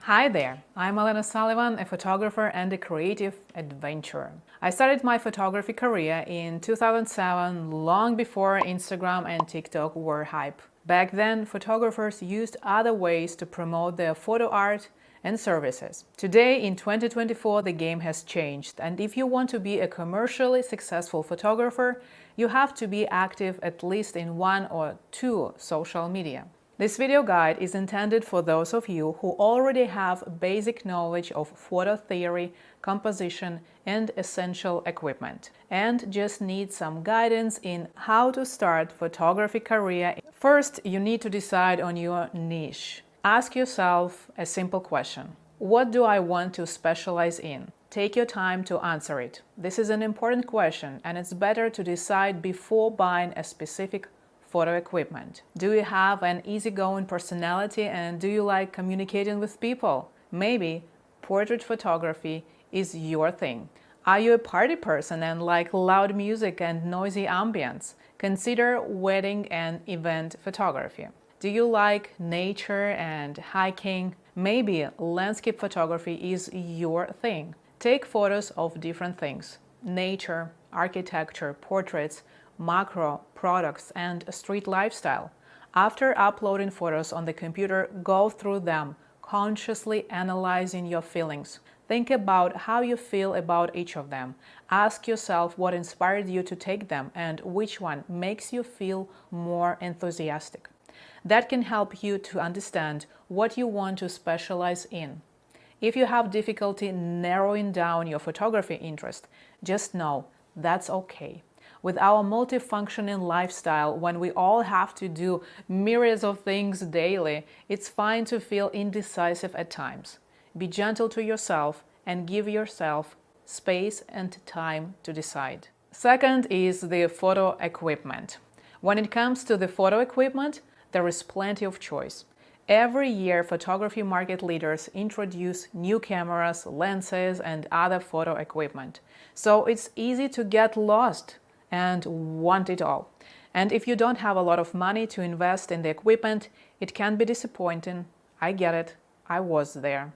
Hi there, I'm Elena Sullivan, a photographer and a creative adventurer. I started my photography career in 2007, long before Instagram and TikTok were hype. Back then, photographers used other ways to promote their photo art and services. Today, in 2024, the game has changed, and if you want to be a commercially successful photographer, you have to be active at least in one or two social media. This video guide is intended for those of you who already have basic knowledge of photo theory, composition, and essential equipment, and just need some guidance in how to start photography career. First, you need to decide on your niche. Ask yourself a simple question. What do I want to specialize in? Take your time to answer it. This is an important question, and it's better to decide before buying a specific photo equipment. Do you have an easygoing personality and do you like communicating with people? Maybe portrait photography is your thing. Are you a party person and like loud music and noisy ambience? Consider wedding and event photography. Do you like nature and hiking? Maybe landscape photography is your thing. Take photos of different things: nature, architecture, portraits, macro, products, and street lifestyle. After uploading photos on the computer, go through them, consciously analyzing your feelings. Think about how you feel about each of them. Ask yourself what inspired you to take them and which one makes you feel more enthusiastic. That can help you to understand what you want to specialize in. If you have difficulty narrowing down your photography interest, just know that's okay. With our multifunctioning lifestyle, when we all have to do myriads of things daily, it's fine to feel indecisive at times. Be gentle to yourself and give yourself space and time to decide. Second is the photo equipment. When it comes to the photo equipment, there is plenty of choice. Every year, photography market leaders introduce new cameras, lenses, and other photo equipment. So it's easy to get lost and want it all. And if you don't have a lot of money to invest in the equipment, it can be disappointing. I get it. I was there.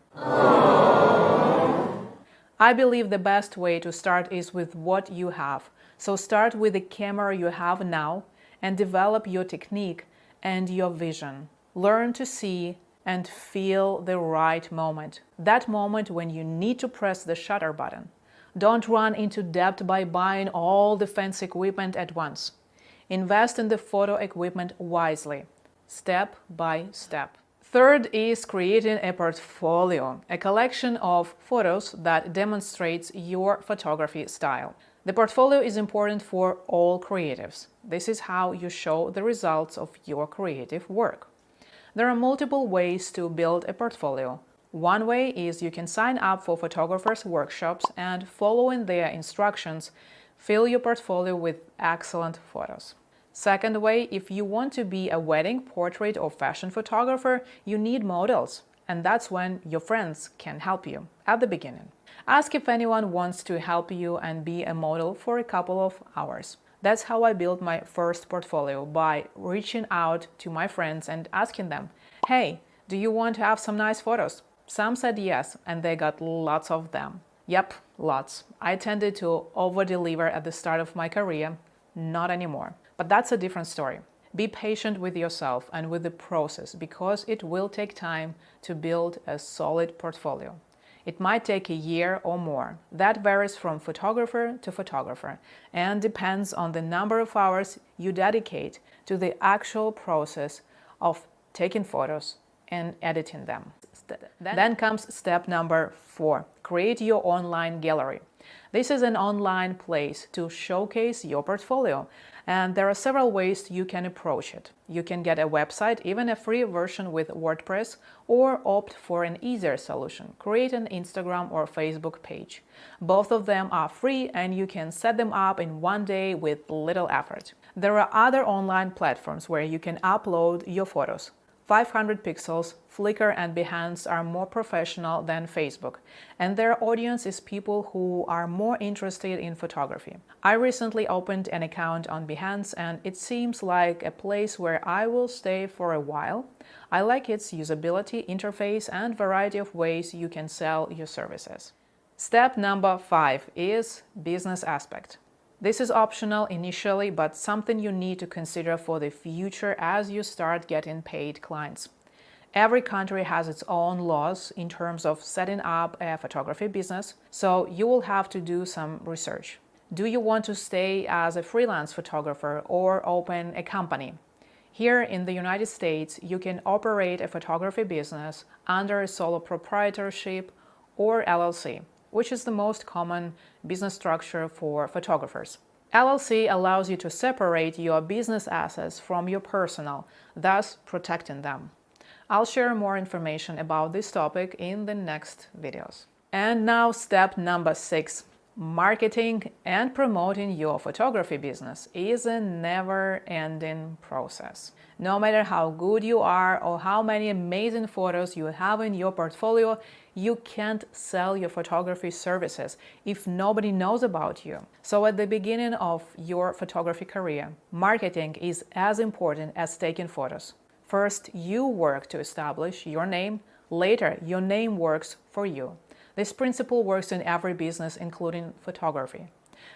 I believe the best way to start is with what you have. So start with the camera you have now and develop your technique and your vision. Learn to see and feel the right moment. That moment when you need to press the shutter button. Don't run into debt by buying all the fancy equipment at once. Invest in the photo equipment wisely, step by step. Third is creating a portfolio, a collection of photos that demonstrates your photography style. The portfolio is important for all creatives. This is how you show the results of your creative work. There are multiple ways to build a portfolio. One way is you can sign up for photographers' workshops and, following their instructions, fill your portfolio with excellent photos. Second way, if you want to be a wedding, portrait, or fashion photographer, you need models, and that's when your friends can help you at the beginning. Ask if anyone wants to help you and be a model for a couple of hours. That's how I built my first portfolio, by reaching out to my friends and asking them, "Hey, do you want to have some nice photos?" Some said yes, and they got lots of them. Yep, lots. I tended to over-deliver at the start of my career. Not anymore. But that's a different story. Be patient with yourself and with the process, because it will take time to build a solid portfolio. It might take a year or more. That varies from photographer to photographer and depends on the number of hours you dedicate to the actual process of taking photos and editing them. Then comes step number 4. Create your online gallery. This is an online place to showcase your portfolio, and there are several ways you can approach it. You can get a website, even a free version with WordPress, or opt for an easier solution. Create an Instagram or Facebook page. Both of them are free and you can set them up in one day with little effort. There are other online platforms where you can upload your photos. 500 pixels, Flickr and Behance are more professional than Facebook, and their audience is people who are more interested in photography. I recently opened an account on Behance and it seems like a place where I will stay for a while. I like its usability, interface, and variety of ways you can sell your services. Step number 5 is business aspect. This is optional initially, but something you need to consider for the future as you start getting paid clients. Every country has its own laws in terms of setting up a photography business, so you will have to do some research. Do you want to stay as a freelance photographer or open a company? Here in the United States, you can operate a photography business under a sole proprietorship or LLC, which is the most common business structure for photographers. LLC allows you to separate your business assets from your personal, thus protecting them. I'll share more information about this topic in the next videos. And now step number 6. Marketing and promoting your photography business is a never-ending process. No matter how good you are or how many amazing photos you have in your portfolio, you can't sell your photography services if nobody knows about you. So at the beginning of your photography career, marketing is as important as taking photos. First, you work to establish your name. Later, your name works for you. This principle works in every business, including photography.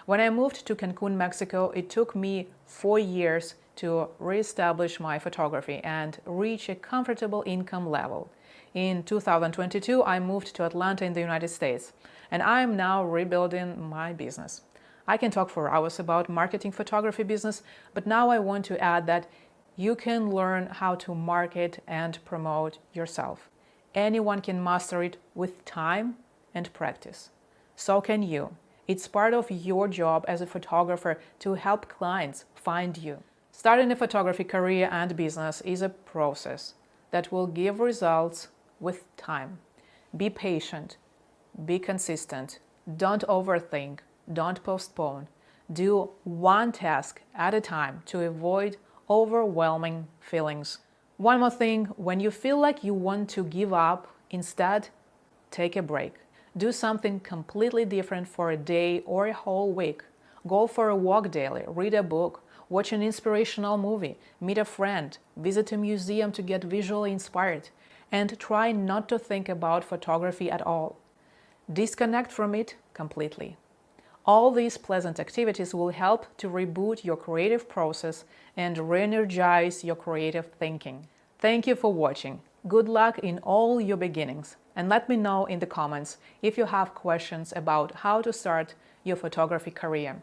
When I moved to Cancun, Mexico, it took me 4 years to reestablish my photography and reach a comfortable income level. In 2022, I moved to Atlanta in the United States, and I am now rebuilding my business. I can talk for hours about marketing photography business, but now I want to add that you can learn how to market and promote yourself. Anyone can master it with time and practice. So can you. It's part of your job as a photographer to help clients find you. Starting a photography career and business is a process that will give results with time. Be patient, be consistent, don't overthink, don't postpone. Do one task at a time to avoid overwhelming feelings. One more thing, when you feel like you want to give up, instead, take a break. Do something completely different for a day or a whole week. Go for a walk daily, read a book, watch an inspirational movie, meet a friend, visit a museum to get visually inspired, and try not to think about photography at all. Disconnect from it completely. All these pleasant activities will help to reboot your creative process and re-energize your creative thinking. Thank you for watching. Good luck in all your beginnings. And let me know in the comments if you have questions about how to start your photography career.